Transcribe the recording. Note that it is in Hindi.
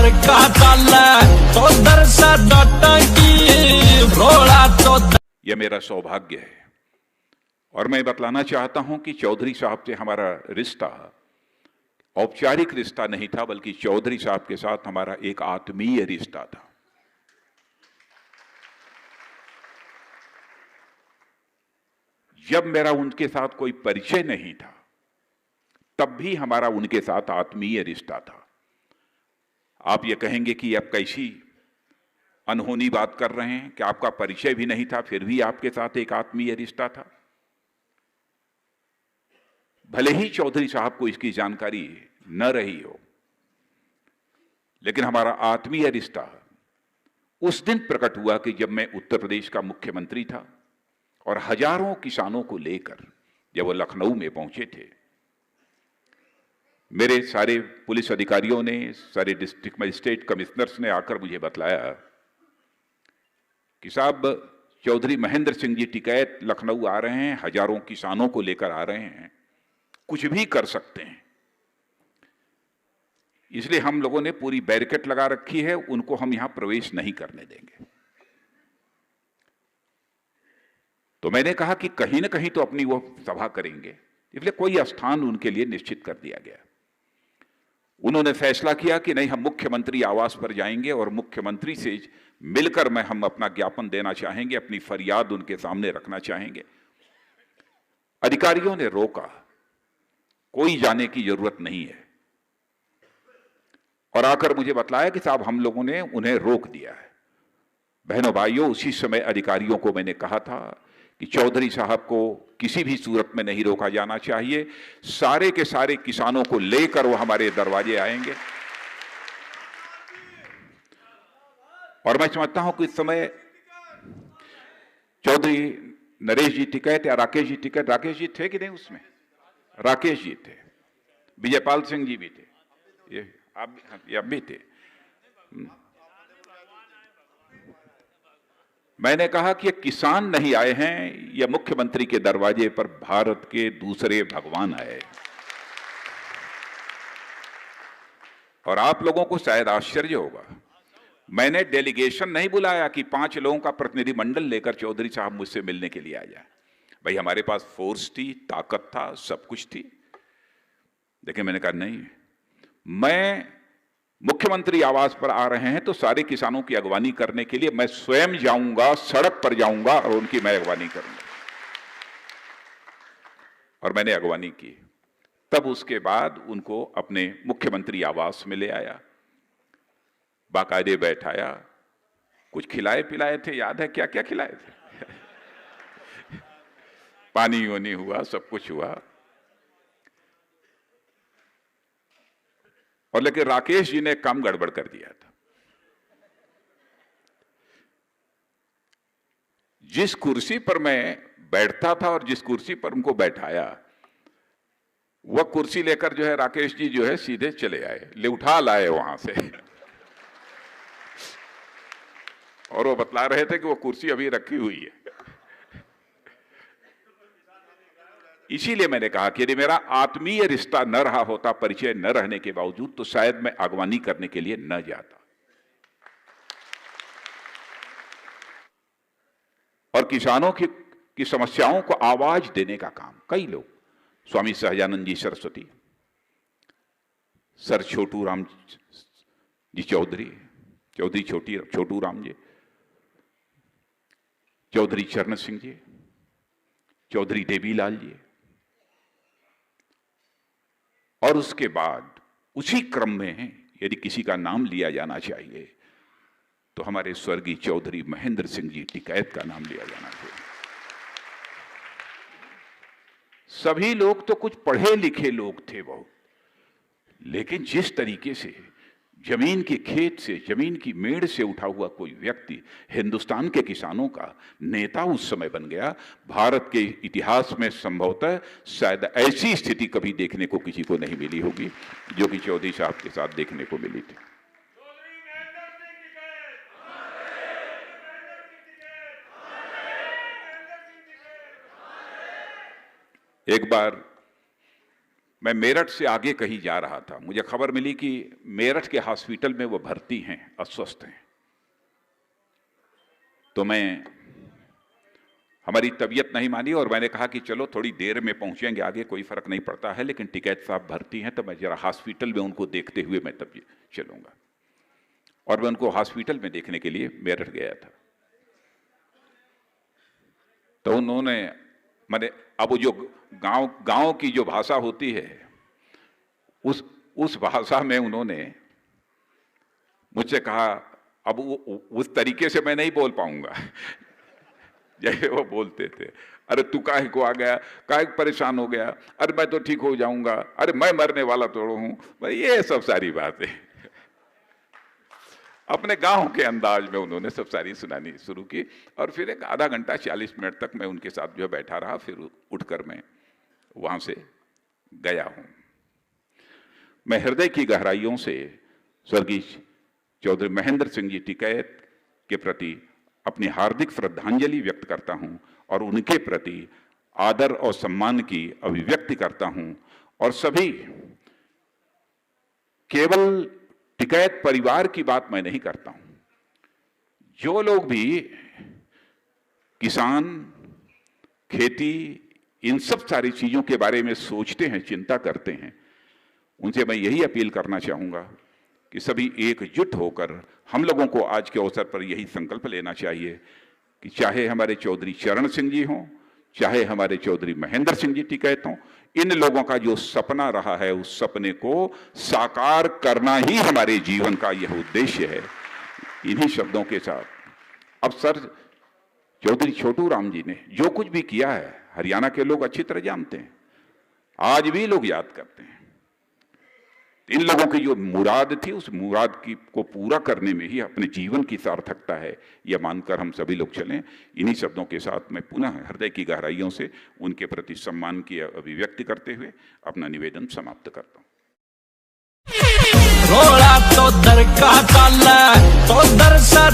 यार का चाल तो दरसा डटकी रोड़ा तो। यह मेरा सौभाग्य है और मैं बतलाना चाहता हूं कि चौधरी साहब से हमारा रिश्ता औपचारिक रिश्ता नहीं था, बल्कि चौधरी साहब के साथ हमारा एक आत्मीय रिश्ता था। जब मेरा उनके साथ कोई परिचय नहीं था, तब भी हमारा उनके साथ आत्मीय रिश्ता था। आप ये कहेंगे कि अब कैसी अनहोनी बात कर रहे हैं कि आपका परिचय भी नहीं था, फिर भी आपके साथ एक आत्मीय रिश्ता था। भले ही चौधरी साहब को इसकी जानकारी न रही हो, लेकिन हमारा आत्मीय रिश्ता उस दिन प्रकट हुआ कि जब मैं उत्तर प्रदेश का मुख्यमंत्री था और हजारों किसानों को लेकर जब वो लखनऊ में पहुंचे थे। मेरे सारे पुलिस अधिकारियों ने, सारे डिस्ट्रिक्ट मजिस्ट्रेट कमिश्नर्स ने आकर मुझे बतलाया कि साहब चौधरी महेंद्र सिंह जी टिकैत लखनऊ आ रहे हैं, हजारों किसानों को लेकर आ रहे हैं, कुछ भी कर सकते हैं, इसलिए हम लोगों ने पूरी बैरिकेड लगा रखी है, उनको हम यहां प्रवेश नहीं करने देंगे। तो मैंने कहा कि कहीं ना कहीं तो अपनी वो सभा करेंगे, इसलिए कोई स्थान उनके लिए निश्चित कर दिया गया। उन्होंने फैसला किया कि नहीं, हम मुख्यमंत्री आवास पर जाएंगे और मुख्यमंत्री से मिलकर हम अपना ज्ञापन देना चाहेंगे, अपनी फरियाद उनके सामने रखना चाहेंगे। अधिकारियों ने रोका, कोई जाने की जरूरत नहीं है, और आकर मुझे बतलाया कि साहब हम लोगों ने उन्हें रोक दिया है। बहनों भाइयों, उसी समय अधिकारियों को मैंने कहा था कि चौधरी साहब को किसी भी सूरत में नहीं रोका जाना चाहिए, सारे के सारे किसानों को लेकर वो हमारे दरवाजे आएंगे। और मैं समझता हूं कि इस समय चौधरी नरेश जी टिकैत या राकेश जी टिकैत, राकेश जी थे कि नहीं उसमें? राकेश जी थे, विजयपाल सिंह जी भी थे, ये आप भी थे। मैंने कहा कि ये किसान नहीं आए हैं, ये मुख्यमंत्री के दरवाजे पर भारत के दूसरे भगवान आए। और आप लोगों को शायद आश्चर्य होगा, मैंने डेलीगेशन नहीं बुलाया कि 5 लोगों का प्रतिनिधिमंडल लेकर चौधरी साहब मुझसे मिलने के लिए आ जाए। भाई हमारे पास फोर्स थी, ताकत था, सब कुछ थी। देखिए मैंने कहा नहीं, मैं मुख्यमंत्री आवास पर आ रहे हैं तो सारे किसानों की अगवानी करने के लिए मैं स्वयं जाऊंगा, सड़क पर जाऊंगा और उनकी मैं अगवानी करूंगा। और मैंने अगवानी की। तब उसके बाद उनको अपने मुख्यमंत्री आवास में ले आया, बाकायदे बैठाया, कुछ खिलाए पिलाए थे, याद है क्या क्या खिलाए थे? पानी वानी हुआ, सब कुछ हुआ। और लेकिन राकेश जी ने काम गड़बड़ कर दिया था। जिस कुर्सी पर मैं बैठता था और जिस कुर्सी पर उनको बैठाया, वह कुर्सी लेकर जो है राकेश जी जो है सीधे चले आए, ले उठा लाए वहां से। और वो बतला रहे थे कि वो कुर्सी अभी रखी हुई है। इसीलिए मैंने कहा कि यदि मेरा आत्मीय रिश्ता न रहा होता, परिचय न रहने के बावजूद, तो शायद मैं अगवानी करने के लिए न जाता। और किसानों की समस्याओं को आवाज देने का काम कई लोग, स्वामी सहजानंद जी सरस्वती, सर छोटू राम जी चौधरी छोटू राम जी, चौधरी चरण सिंह जी, चौधरी देवीलाल जी, और उसके बाद उसी क्रम में यदि किसी का नाम लिया जाना चाहिए तो हमारे स्वर्गीय चौधरी महेंद्र सिंह जी टिकैत का नाम लिया जाना चाहिए। सभी लोग तो कुछ पढ़े लिखे लोग थे बहुत, लेकिन जिस तरीके से जमीन के खेत से, जमीन की मेड़ से उठा हुआ कोई व्यक्ति हिंदुस्तान के किसानों का नेता उस समय बन गया, भारत के इतिहास में संभवतः शायद ऐसी स्थिति कभी देखने को किसी को नहीं मिली होगी जो कि चौधरी साहब के साथ देखने को मिली थी। एक बार मैं मेरठ से आगे कहीं जा रहा था, मुझे खबर मिली कि मेरठ के हॉस्पिटल में वो भर्ती हैं, अस्वस्थ हैं। तो हमारी तबीयत नहीं मानी और मैंने कहा कि चलो थोड़ी देर में पहुंचेंगे आगे, कोई फर्क नहीं पड़ता है, लेकिन टिकैत साहब भर्ती हैं तो मैं जरा हॉस्पिटल में उनको देखते हुए मैं तब चलूंगा। और मैं उनको हॉस्पिटल में देखने के लिए मेरठ गया था। तो उन्होंने अब जो गांव की जो भाषा होती है, उस भाषा में उन्होंने मुझसे कहा, अब उस तरीके से मैं नहीं बोल पाऊंगा जैसे वो बोलते थे। अरे तू काहे को आ गया, काहे परेशान हो गया, अरे मैं तो ठीक हो जाऊंगा, अरे मैं मरने वाला तो हूं, भाई ये सब सारी बातें अपने गांव के अंदाज में उन्होंने सब सारी सुनानी शुरू की। और फिर एक आधा घंटा 40 मिनट तक मैं उनके साथ जो बैठा रहा, फिर उठकर मैं वहां से गया हूं। मैं हृदय की गहराइयों से स्वर्गीय चौधरी महेंद्र सिंह जी टिकैत के प्रति अपनी हार्दिक श्रद्धांजलि व्यक्त करता हूं और उनके प्रति आदर और सम्मान की अभिव्यक्ति करता हूं। और सभी, केवल टिकैत परिवार की बात मैं नहीं करता हूं, जो लोग भी किसान, खेती, इन सब सारी चीजों के बारे में सोचते हैं, चिंता करते हैं, उनसे मैं यही अपील करना चाहूंगा कि सभी एकजुट होकर हम लोगों को आज के अवसर पर यही संकल्प लेना चाहिए कि चाहे हमारे चौधरी चरण सिंह जी हों, चाहे हमारे चौधरी महेंद्र सिंह जी टिकैत हों, इन लोगों का जो सपना रहा है उस सपने को साकार करना ही हमारे जीवन का यह उद्देश्य है। इन्हीं शब्दों के साथ अब सर चौधरी छोटू राम जी ने जो कुछ भी किया है, हरियाणा के लोग अच्छी तरह जानते हैं, आज भी लोग याद करते हैं। इन लोगों की जो मुराद थी, उस मुराद को पूरा करने में ही अपने जीवन की सार्थकता है, यह मानकर हम सभी लोग चलें। इन्हीं शब्दों के साथ मैं पुनः हृदय की गहराइयों से उनके प्रति सम्मान की अभिव्यक्ति करते हुए अपना निवेदन समाप्त करता हूं। रोड़ा तो दर का चाल तो दर सा